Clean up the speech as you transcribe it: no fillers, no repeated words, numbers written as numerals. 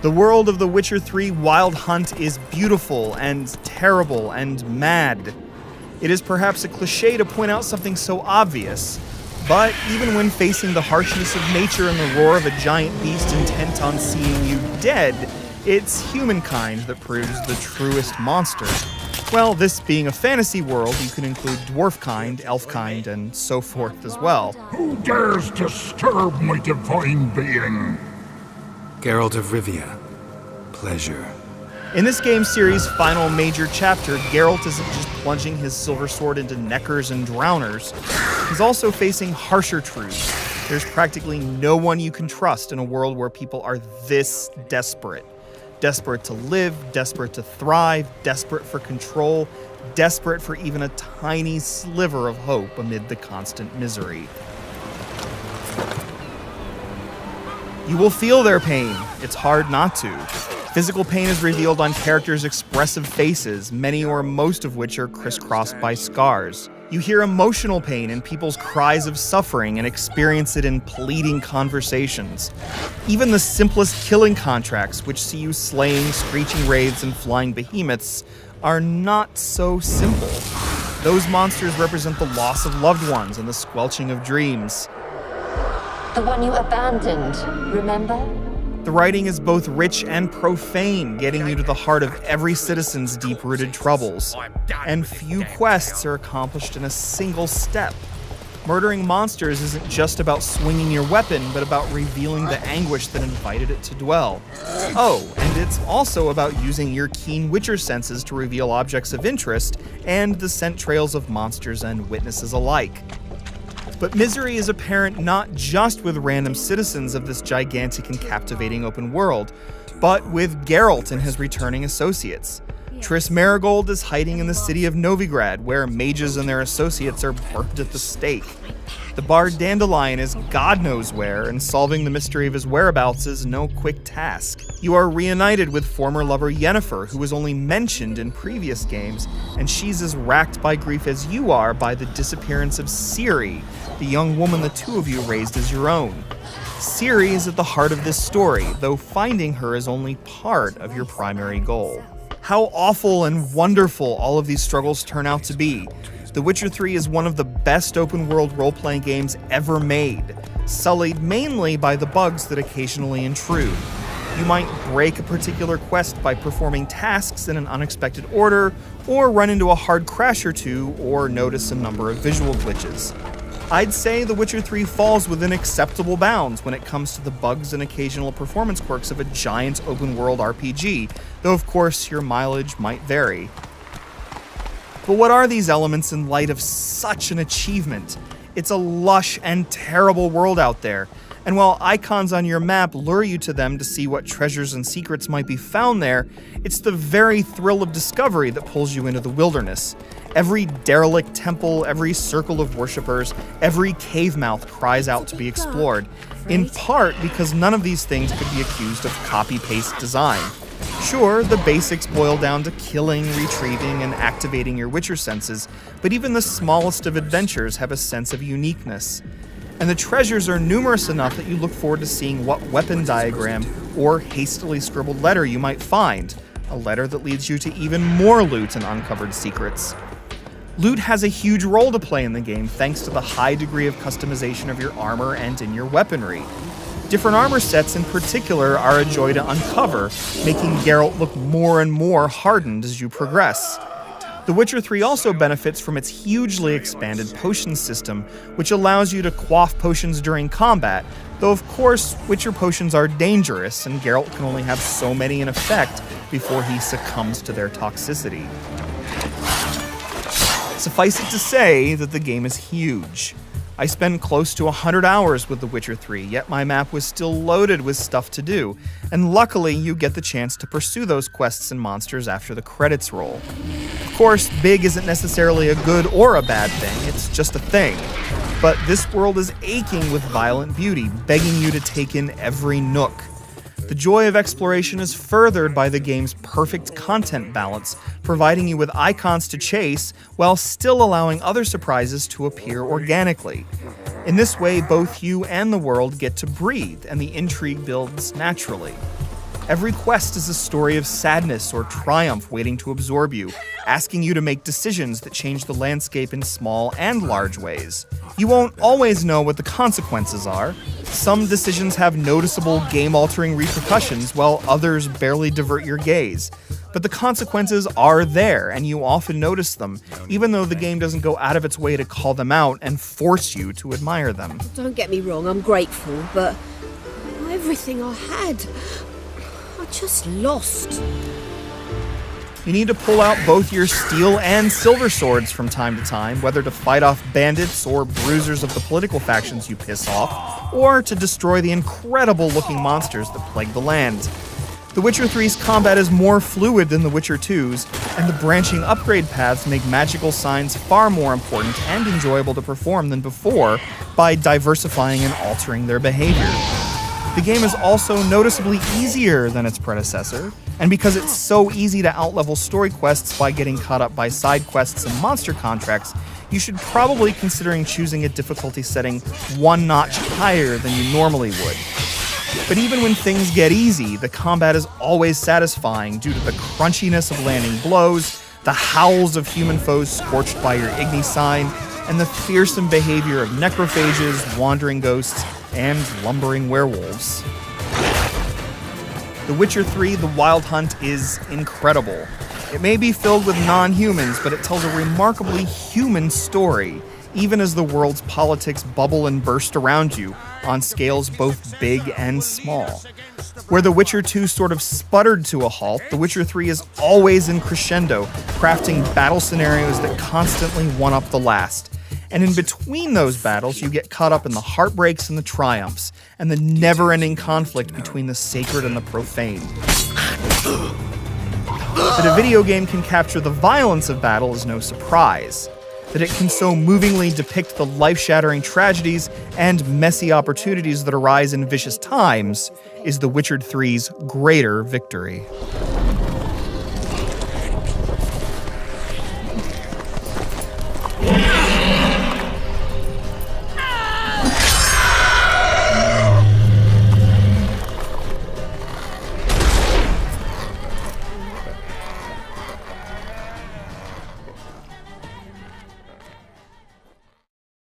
The world of The Witcher 3 Wild Hunt is beautiful and terrible and mad. It is perhaps a cliché to point out something so obvious, but even when facing the harshness of nature and the roar of a giant beast intent on seeing you dead, it's humankind that proves the truest monster. Well, this being a fantasy world, you can include dwarf-kind, elf-kind, and so forth as well. Who dares disturb my divine being? Geralt of Rivia. Pleasure. In this game series' final major chapter, Geralt isn't just plunging his silver sword into neckers and drowners. He's also facing harsher truths. There's practically no one you can trust in a world where people are this desperate. Desperate to live, desperate to thrive, desperate for control, desperate for even a tiny sliver of hope amid the constant misery. You will feel their pain. It's hard not to. Physical pain is revealed on characters' expressive faces, many or most of which are crisscrossed by scars. You hear emotional pain in people's cries of suffering and experience it in pleading conversations. Even the simplest killing contracts, which see you slaying screeching wraiths and flying behemoths, are not so simple. Those monsters represent the loss of loved ones and the squelching of dreams. The one you abandoned, remember? The writing is both rich and profane, getting you to the heart of every citizen's deep-rooted troubles. And few quests are accomplished in a single step. Murdering monsters isn't just about swinging your weapon, but about revealing the anguish that invited it to dwell. Oh, and it's also about using your keen Witcher senses to reveal objects of interest and the scent trails of monsters and witnesses alike. But misery is apparent not just with random citizens of this gigantic and captivating open world, but with Geralt and his returning associates. Triss Merigold is hiding in the city of Novigrad, where mages and their associates are burned at the stake. The bard Dandelion is God knows where, and solving the mystery of his whereabouts is no quick task. You are reunited with former lover Yennefer, who was only mentioned in previous games, and she's as racked by grief as you are by the disappearance of Ciri, the young woman the two of you raised as your own. Ciri is at the heart of this story, though finding her is only part of your primary goal. How awful and wonderful all of these struggles turn out to be. The Witcher 3 is one of the best open-world role-playing games ever made, sullied mainly by the bugs that occasionally intrude. You might break a particular quest by performing tasks in an unexpected order, or run into a hard crash or two, or notice a number of visual glitches. I'd say The Witcher 3 falls within acceptable bounds when it comes to the bugs and occasional performance quirks of a giant open-world RPG, though of course your mileage might vary. But what are these elements in light of such an achievement? It's a lush and terrible world out there, and while icons on your map lure you to them to see what treasures and secrets might be found there, it's the very thrill of discovery that pulls you into the wilderness. Every derelict temple, every circle of worshippers, every cave mouth cries out to be explored, in part because none of these things could be accused of copy-paste design. Sure, the basics boil down to killing, retrieving, and activating your Witcher senses, but even the smallest of adventures have a sense of uniqueness. And the treasures are numerous enough that you look forward to seeing what weapon diagram or hastily scribbled letter you might find, a letter that leads you to even more loot and uncovered secrets. Loot has a huge role to play in the game thanks to the high degree of customization of your armor and in your weaponry. Different armor sets in particular are a joy to uncover, making Geralt look more and more hardened as you progress. The Witcher 3 also benefits from its hugely expanded potion system, which allows you to quaff potions during combat, though of course Witcher potions are dangerous and Geralt can only have so many in effect before he succumbs to their toxicity. Suffice it to say that the game is huge. I spent close to 100 hours with The Witcher 3, yet my map was still loaded with stuff to do, and luckily you get the chance to pursue those quests and monsters after the credits roll. Of course, big isn't necessarily a good or a bad thing, it's just a thing. But this world is aching with violent beauty, begging you to take in every nook. The joy of exploration is furthered by the game's perfect content balance, providing you with icons to chase while still allowing other surprises to appear organically. In this way, both you and the world get to breathe, and the intrigue builds naturally. Every quest is a story of sadness or triumph waiting to absorb you, asking you to make decisions that change the landscape in small and large ways. You won't always know what the consequences are. Some decisions have noticeable game-altering repercussions, while others barely divert your gaze. But the consequences are there, and you often notice them, even though the game doesn't go out of its way to call them out and force you to admire them. Don't get me wrong, I'm grateful, but everything I had, I just lost. You need to pull out both your steel and silver swords from time to time, whether to fight off bandits or bruisers of the political factions you piss off, or to destroy the incredible-looking monsters that plague the land. The Witcher 3's combat is more fluid than The Witcher 2's, and the branching upgrade paths make magical signs far more important and enjoyable to perform than before by diversifying and altering their behavior. The game is also noticeably easier than its predecessor, and because it's so easy to outlevel story quests by getting caught up by side quests and monster contracts, you should probably considering choosing a difficulty setting one notch higher than you normally would. But even when things get easy, the combat is always satisfying due to the crunchiness of landing blows, the howls of human foes scorched by your Igni sign, and the fearsome behavior of necrophages, wandering ghosts, and lumbering werewolves. The Witcher 3: The Wild Hunt is incredible. It may be filled with non-humans, but it tells a remarkably human story, even as the world's politics bubble and burst around you, on scales both big and small. Where The Witcher 2 sort of sputtered to a halt, The Witcher 3 is always in crescendo, crafting battle scenarios that constantly one-up the last. And in between those battles, you get caught up in the heartbreaks and the triumphs, and the never-ending conflict between the sacred and the profane. That a video game can capture the violence of battle is no surprise. That it can so movingly depict the life-shattering tragedies and messy opportunities that arise in vicious times is The Witcher 3's greater victory.